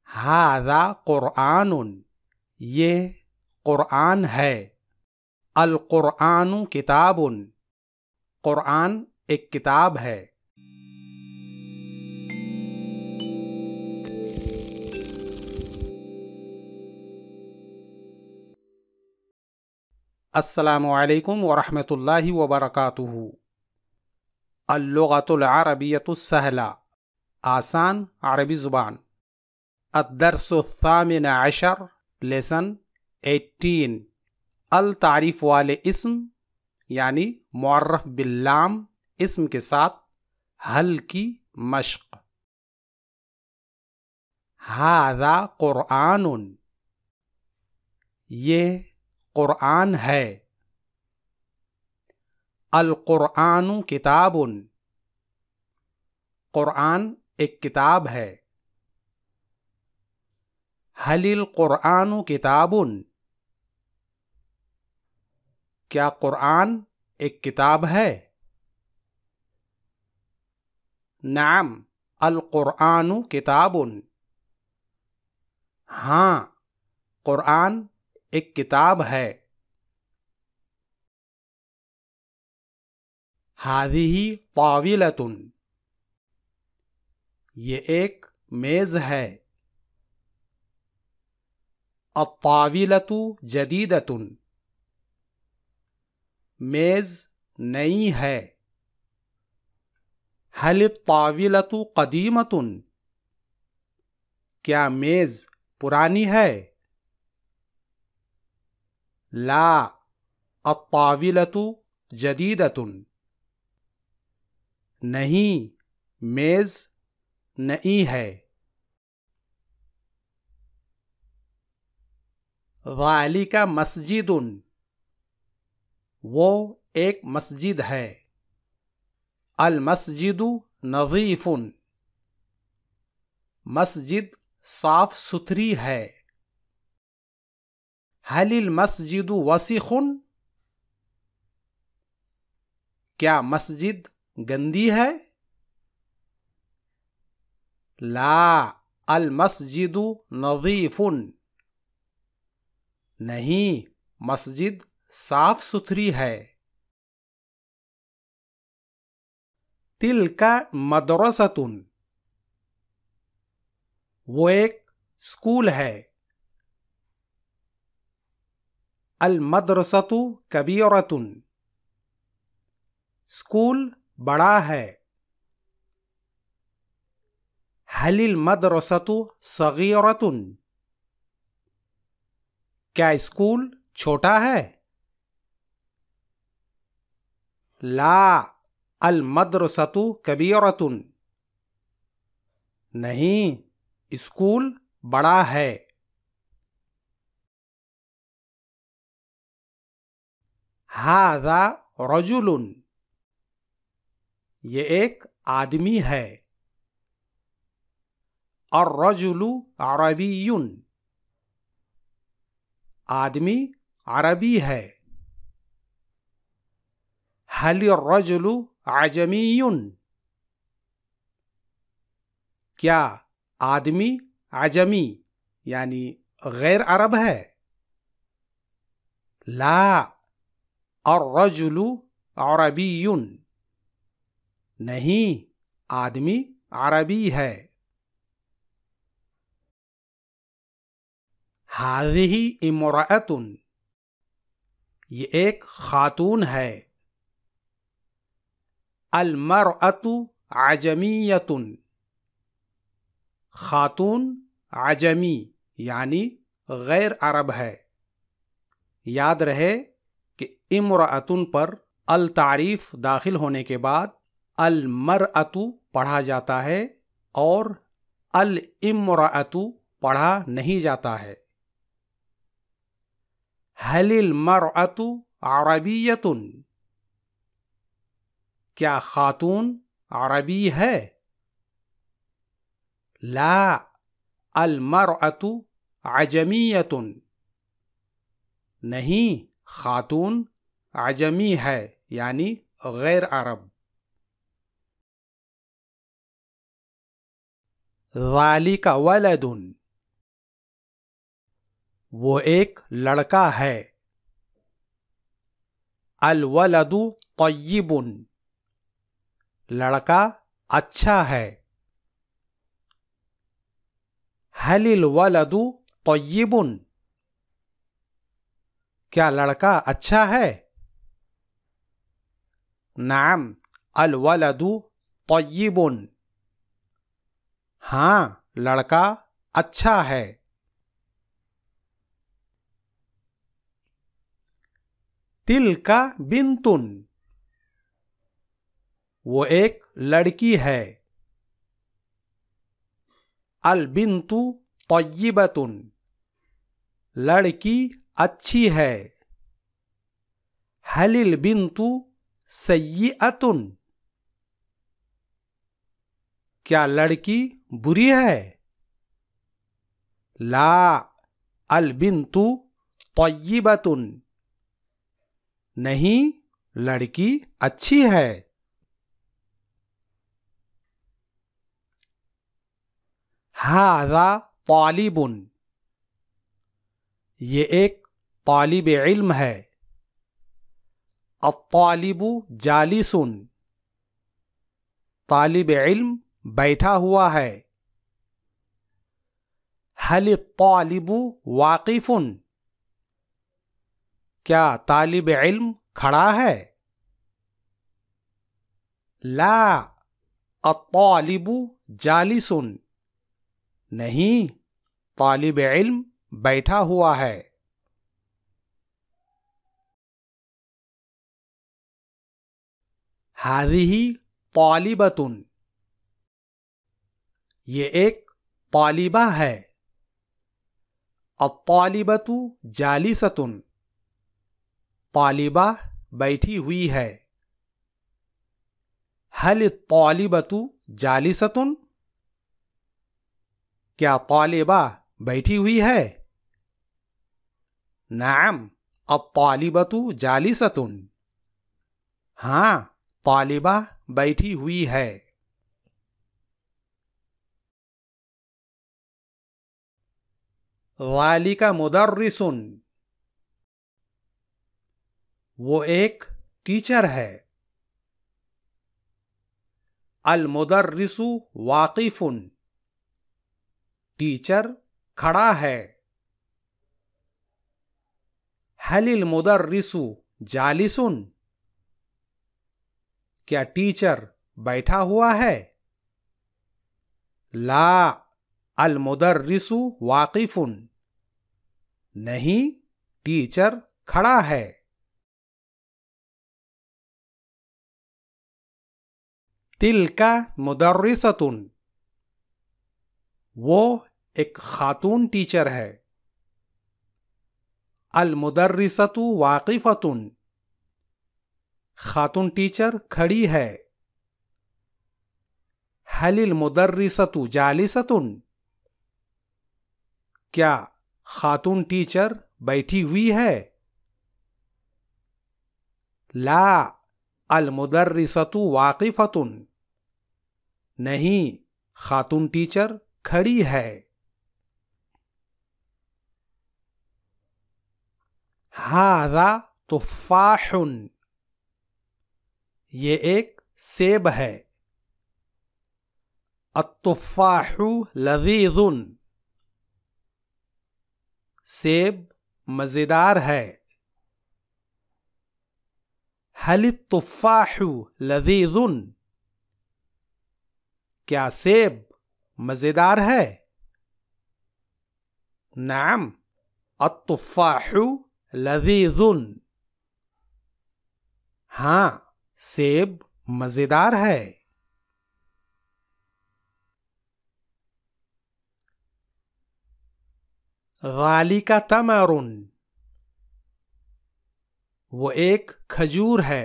ھذا قرآن، یہ قرآن ہے۔ القرآن کتاب، قرآن ایک کتاب ہے۔ السلام علیکم ورحمۃ اللہ وبرکاتہ۔ اللغۃ العربیۃ السہلہ، آسان عربی زبان۔ الدرس الثامن عشر، لیسن 18، التعریف والے اسم یعنی معرف باللام اسم کے ساتھ حل کی مشق۔ ھذا قرآن، یہ قرآن ہے۔ القرآن کتاب، قرآن ایک کتاب ہے۔ ھل القرآن کتاب، کیا قرآن ایک کتاب ہے؟ نعم القرآن کتاب، ہاں قرآن ایک کتاب ہے۔ ھذہ طاولۃ، یہ ایک میز ہے۔ الطاولۃ جدیدۃ، میز نئی ہے۔ ھل الطاولۃ قدیمۃ، کیا میز پرانی ہے؟ لا الطاولۃ جدیدۃ، نہیں میز نئی ہے۔ ذالک مسجد، وہ ایک مسجد ہے۔ المسجد نظیف، مسجد صاف ستھری ہے۔ ھل المسجد وسخ، کیا مسجد گندی ہے؟ لا المسجد نظیف، نہیں مسجد صاف ستھری ہے۔ تلک مدرسۃ، وہ ایک اسکول ہے۔ المدرسۃ کبیرۃ، اسکول بڑا ہے۔ ھل المدرسۃ صغیرۃ، کیا اسکول چھوٹا ہے؟ لا المدرسۃ کبیرۃ، نہیں اسکول بڑا ہے۔ ھذا رجل، یہ ایک آدمی ہے۔ الرجل عربی، آدمی عربی ہے۔ ھل الرجل عجمی، کیا آدمی عجمی یعنی غیر عرب ہے؟ لا الرجل عربی، نہیں آدمی عربی ہے۔ ھذہ امرأۃ، یہ ایک خاتون ہے۔ المرأۃ عجمیۃ، خاتون عجمی یعنی غیر عرب ہے۔ یاد رہے کہ امرأۃ پر التعریف داخل ہونے کے بعد المرأۃ پڑھا جاتا ہے اور الامرأۃ پڑھا نہیں جاتا ہے۔ ھل المرأۃ عربیۃ، کیا خاتون عربی ہے؟ لا المرأۃ عجمیۃ، نہیں خاتون عجمی ہے یعنی غیر عرب۔ ذالک ولد، وہ ایک لڑکا ہے. الولد طیب، لڑکا اچھا ہے. هل الولد طیب، کیا لڑکا اچھا ہے؟ نعم الولد طیب، ہاں لڑکا اچھا ہے. تلک بنت، وہ ایک لڑکی ہے. البنت طیبۃ، لڑکی اچھی ہے. هل البنت سیئۃ، کیا لڑکی بری ہے؟ لا البنت طیبۃ، نہیں لڑکی اچھی ہے. ھذا طالب، یہ ایک طالب علم ہے. الطالب جالس، طالب علم بیٹھا ہوا ہے. هل الطالب واقف، کیا طالب علم کھڑا ہے؟ لا الطالب جالس، نہیں طالب علم بیٹھا ہوا ہے. هذه طالبۃ، یہ ایک طالبہ ہے. الطالبۃ جالسۃ، طالبہ بیٹھی ہوئی ہے. هل الطالبۃ جالسۃ، کیا طالبہ بیٹھی ہوئی ہے؟ نعم الطالبۃ جالسۃ، ہاں طالبہ بیٹھی ہوئی ہے. ذالک مدرس، وہ ایک ٹیچر ہے. المدرس واقف، ٹیچر کھڑا ہے. هل المدرس جالس، کیا ٹیچر بیٹھا ہوا ہے؟ لا المدرس واقف، نہیں ٹیچر کھڑا ہے. تلک مدرسۃ، وہ ایک خاتون ٹیچر ہے. المدرسۃ واقفۃ، خاتون ٹیچر کھڑی ہے. هل المدرسۃ جالسۃ، کیا خاتون ٹیچر بیٹھی ہوئی ہے؟ لا المدرسۃ واقفۃ، نہیں خاتون ٹیچر کھڑی ہے. ھذا تفاح، یہ ایک سیب ہے. التفاح لذیذ، سیب مزیدار ہے. هل التفاح لذیذ، کیا سیب مزیدار ہے؟ نعم التفاح لذیذ، ہاں سیب مزیدار ہے. ذالک تمر، وہ ایک کھجور ہے.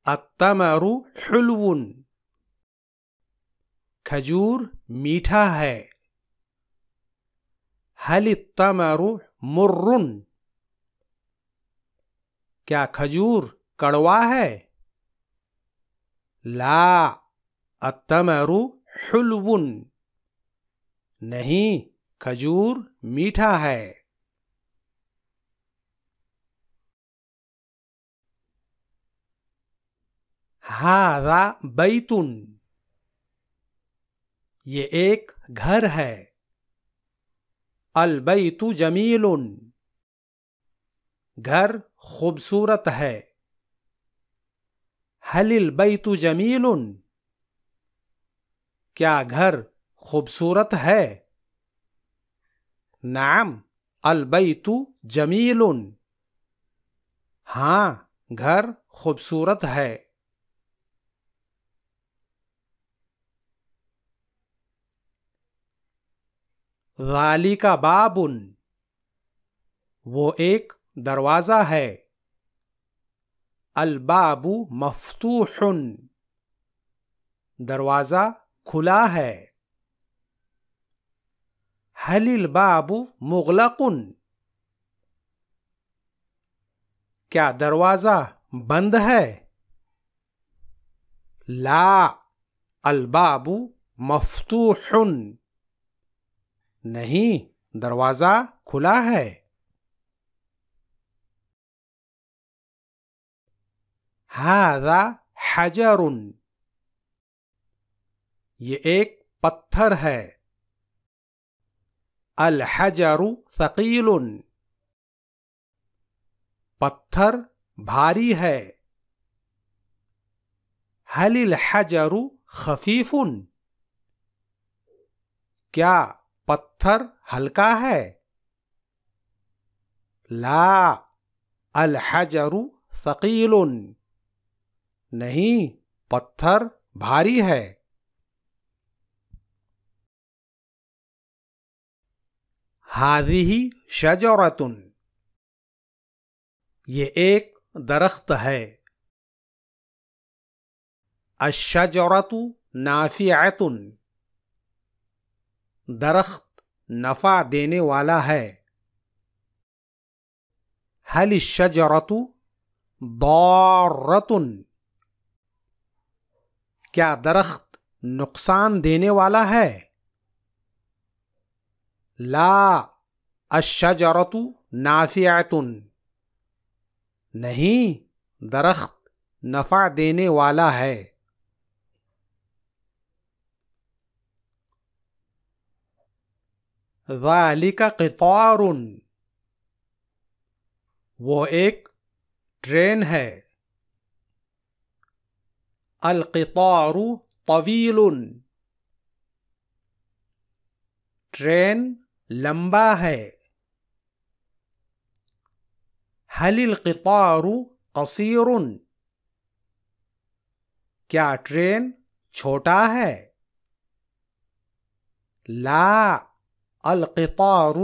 التمر حلو، کھجور میٹھا ہے. هل التمر مر، کیا کھجور کڑوا ہے؟ لا التمر حلو، نہیں کھجور میٹھا ہے. ہذا بیت، یہ ایک گھر ہے. البیت جمیل، گھر خوبصورت ہے. هل البیت جمیل، کیا گھر خوبصورت ہے؟ نعم البیت جمیل، ہاں گھر خوبصورت ہے. ذالک باب، وہ ایک دروازہ ہے. الباب مفتوح، دروازہ کھلا ہے. هل الباب مغلق، کیا دروازہ بند ہے؟ لا الباب مفتوح، نہیں دروازہ کھلا ہے. ھذا حجر، یہ ایک پتھر ہے. الحجر ثقیل، پتھر بھاری ہے. هل الحجر خفیف، کیا پتھر ہلکا ہے؟ لا الحجر ثقیل، نہیں پتھر بھاری ہے. ہذہ شجرۃ، یہ ایک درخت ہے. الشجرۃ نافعۃ، درخت نفع دینے والا ہے. هل الشجرۃ ضارۃ، کیا درخت نقصان دینے والا ہے؟ لا الشجرۃ نافعۃ، نہیں درخت نفع دینے والا ہے. ذالک قطار، وہ ایک ٹرین ہے. القطار طویل، ٹرین لمبا ہے. هل القطار قصیر، کیا ٹرین چھوٹا ہے؟ لا القطار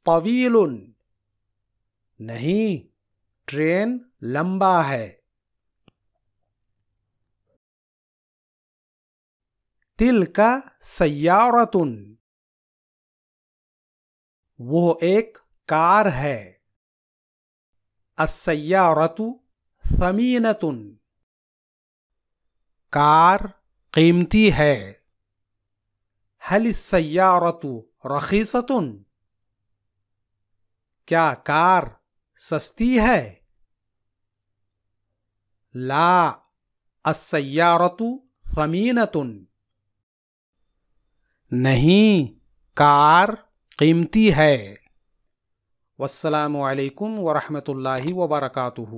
طویل، نہیں ٹرین لمبا ہے. تلک سیارۃ، وہ ایک کار ہے. السیارۃ ثمینۃ، کار قیمتی ہے. هل السیارۃ رخیصۃ، کیا کار سستی ہے؟ لا السیارۃ ثمینۃ، نہیں کار قیمتی ہے. والسلام علیکم ورحمۃ اللہ وبرکاتہ.